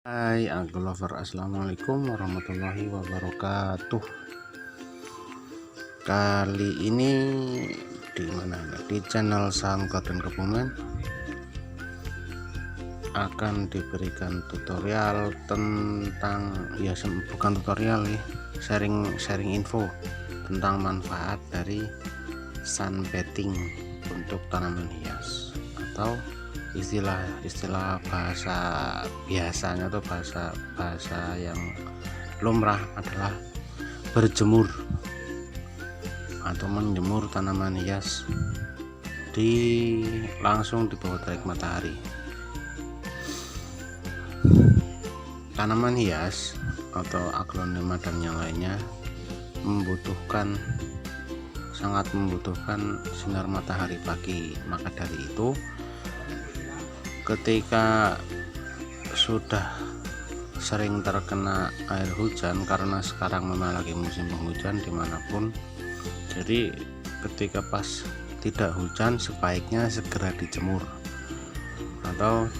Hai Aglover, assalamualaikum warahmatullahi wabarakatuh. Kali ini di channel Saham Garden Kebumen akan diberikan tutorial tentang bukan tutorial ya, sharing info tentang manfaat dari sunbathing untuk tanaman hias, atau istilah bahasa biasanya tuh bahasa yang lumrah adalah berjemur atau menjemur tanaman hias langsung di bawah terik matahari. Tanaman hias atau aglonema dan yang lainnya sangat membutuhkan sinar matahari pagi. Maka dari itu, ketika sudah sering terkena air hujan, karena sekarang memang lagi musim penghujan dimanapun, jadi ketika pas tidak hujan sebaiknya segera dijemur atau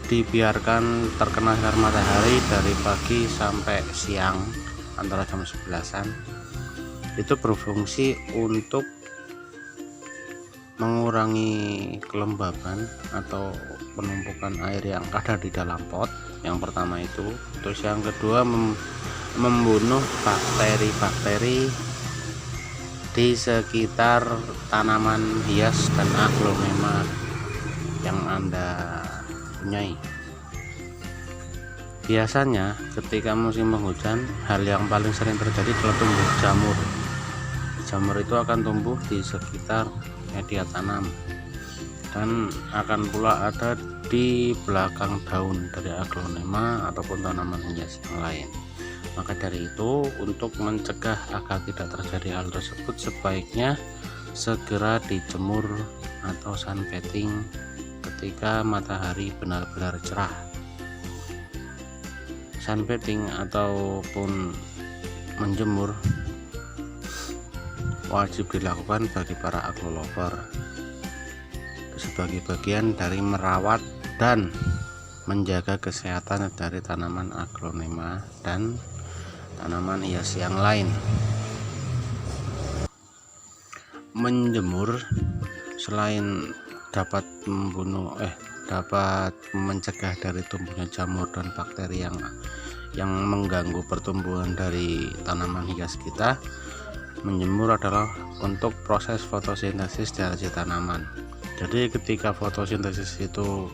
dibiarkan terkena sinar matahari dari pagi sampai siang antara jam 11-an. Itu berfungsi untuk mengurangi kelembaban atau penumpukan air yang ada di dalam pot. Yang pertama itu, terus yang kedua membunuh bakteri-bakteri di sekitar tanaman hias dan aglonema yang Anda punyai. Biasanya ketika musim penghujan, hal yang paling sering terjadi adalah tumbuh jamur. Jamur itu akan tumbuh di sekitar media tanam dan akan pula ada di belakang daun dari aglonema ataupun tanaman hias yang lain. Maka dari itu, untuk mencegah agar tidak terjadi hal tersebut, sebaiknya segera dijemur atau sunbathing ketika matahari benar-benar cerah. Sunbathing ataupun menjemur wajib dilakukan bagi para agrolover sebagai bagian dari merawat dan menjaga kesehatan dari tanaman aglonema dan tanaman hias yang lain. Menjemur selain dapat mencegah dari tumbuhnya jamur dan bakteri yang mengganggu pertumbuhan dari tanaman hias kita, menjemur adalah untuk proses fotosintesis dari tanaman. Jadi ketika fotosintesis itu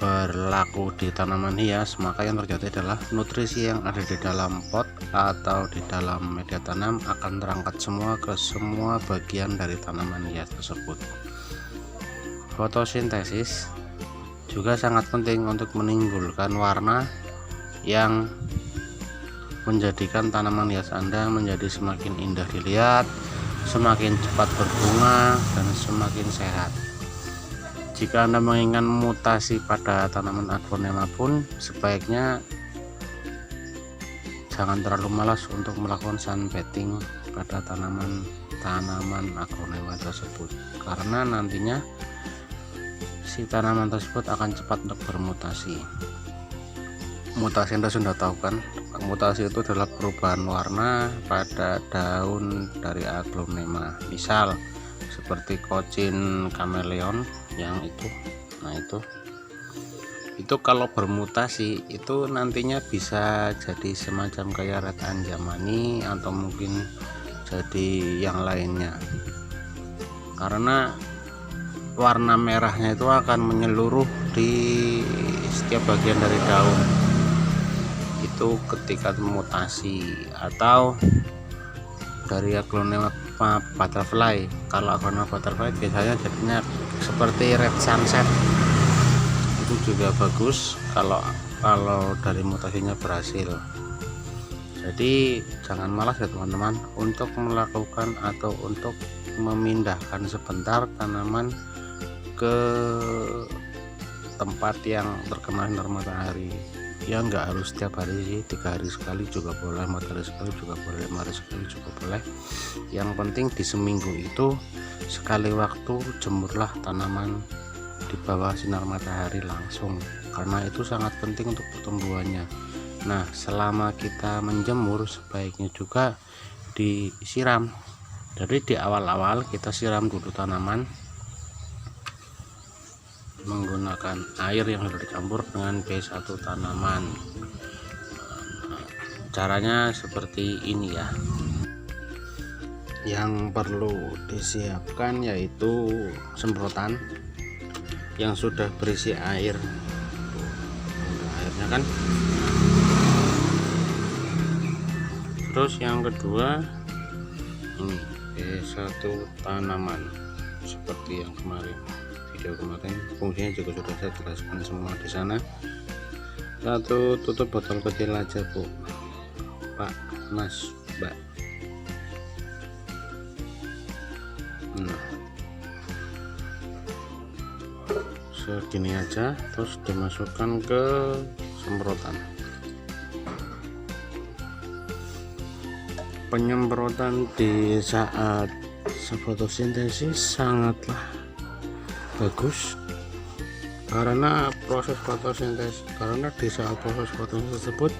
berlaku di tanaman hias, maka yang terjadi adalah nutrisi yang ada di dalam pot atau di dalam media tanam akan terangkat semua ke semua bagian dari tanaman hias tersebut. Fotosintesis juga sangat penting untuk menimbulkan warna yang menjadikan tanaman hias Anda menjadi semakin indah dilihat, semakin cepat berbunga, dan semakin sehat. Jika Anda menginginkan mutasi pada tanaman aglonema pun, sebaiknya jangan terlalu malas untuk melakukan sunbathing pada tanaman aglonema tersebut, karena nantinya si tanaman tersebut akan cepat untuk bermutasi. Mutasi Anda sudah tahu kan? Mutasi itu adalah perubahan warna pada daun dari aglonema, misal seperti kocin kameleon yang itu. Nah, itu kalau bermutasi itu nantinya bisa jadi semacam kayak red anjamani atau mungkin jadi yang lainnya, karena warna merahnya itu akan menyeluruh di setiap bagian dari daun. Itu ketika mutasi. Atau dari aglonema butterfly, kalau aglonema butterfly biasanya jadinya seperti red sunset. Itu juga bagus kalau dari mutasinya berhasil. Jadi jangan malas ya teman-teman untuk melakukan atau untuk memindahkan sebentar tanaman ke tempat yang terkena sinar matahari. Ya nggak harus setiap hari sih, 3 hari sekali juga boleh, 4 hari sekali juga boleh, 5 hari sekali juga boleh. Yang penting di seminggu itu sekali waktu jemurlah tanaman di bawah sinar matahari langsung, karena itu sangat penting untuk pertumbuhannya. Nah, selama kita menjemur sebaiknya juga disiram. Jadi di awal-awal kita siram dulu tanaman menggunakan air yang sudah dicampur dengan B1 tanaman. Caranya seperti ini ya. Yang perlu disiapkan yaitu semprotan yang sudah berisi air. Airnya kan. Terus yang kedua ini B1 tanaman seperti yang kemarin, video kemarin fungsinya juga sudah saya jelaskan semua di sana. Satu tutup botol kecil aja Bu, Pak, Mas, Mbak. Nah, segini aja, terus dimasukkan ke semprotan. Penyemprotan di saat fotosintesis sangatlah bagus karena di saat proses fotosintesis tersebut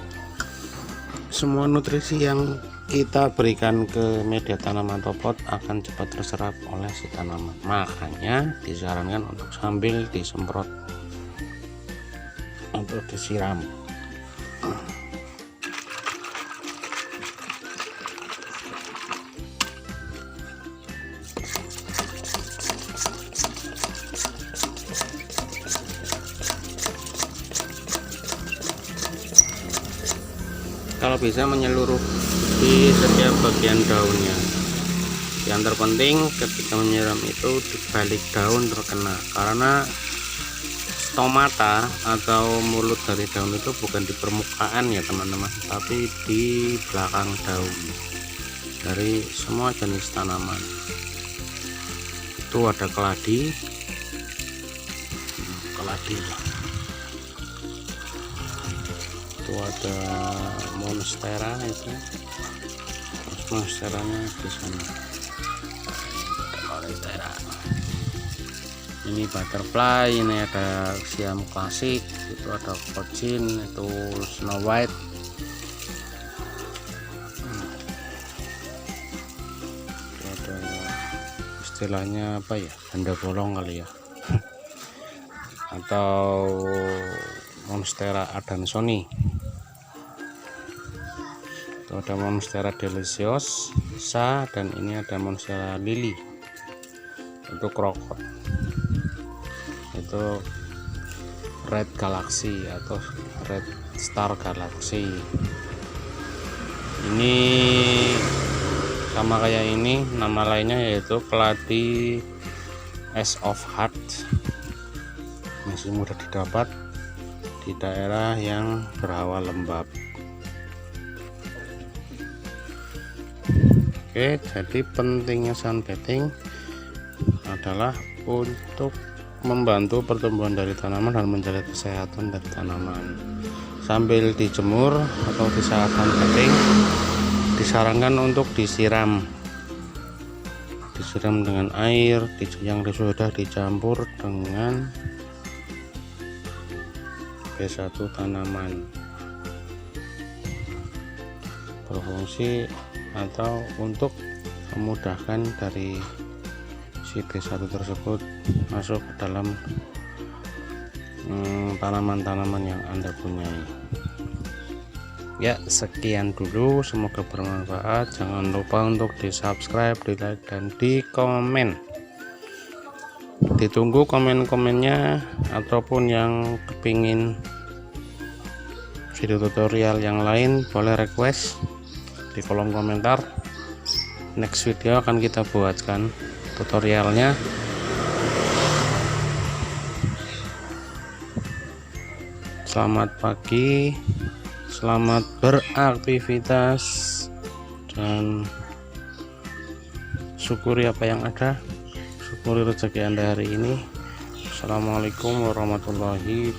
semua nutrisi yang kita berikan ke media tanaman atau pot akan cepat terserap oleh si tanaman. Makanya disarankan untuk sambil disemprot untuk disiram. Kalau bisa menyeluruh di setiap bagian daunnya. Yang terpenting ketika menyiram itu di balik daun terkena, karena stomata atau mulut dari daun itu bukan di permukaan ya teman-teman, tapi di belakang daun dari semua jenis tanaman. Itu ada keladi itu ada monstera, itu monsteranya di sana. Monstera ini butterfly, ini ada siam klasik, itu ada kocin, itu snow white. Itu ada istilahnya apa ya, banda bolong kali ya atau monstera adansoni. Itu ada monstera deliciosa dan ini ada monstera lily, itu krokot, itu red galaxy atau red star galaxy. Ini sama kayak ini, nama lainnya yaitu keladi Ace of Hearts, masih mudah didapat di daerah yang berhawa lembab. Oke, jadi pentingnya sunbathing adalah untuk membantu pertumbuhan dari tanaman dan menjaga kesehatan dari tanaman. Sambil dijemur atau di saat sunbathing disarankan untuk disiram dengan air yang sudah dicampur dengan B1 tanaman. Berfungsi atau untuk memudahkan dari si B1 tersebut masuk ke dalam tanaman-tanaman yang Anda punyai. Ya, sekian dulu, semoga bermanfaat. Jangan lupa untuk di subscribe, di like, dan di komen. Ditunggu komen-komennya ataupun yang kepingin video tutorial yang lain boleh request di kolom komentar. Next video akan kita buatkan tutorialnya. Selamat pagi, selamat beraktivitas, dan syukuri apa yang ada, syukuri rezeki Anda hari ini. Assalamualaikum warahmatullahi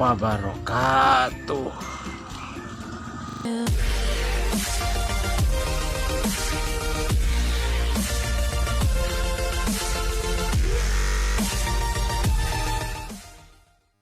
wabarakatuh.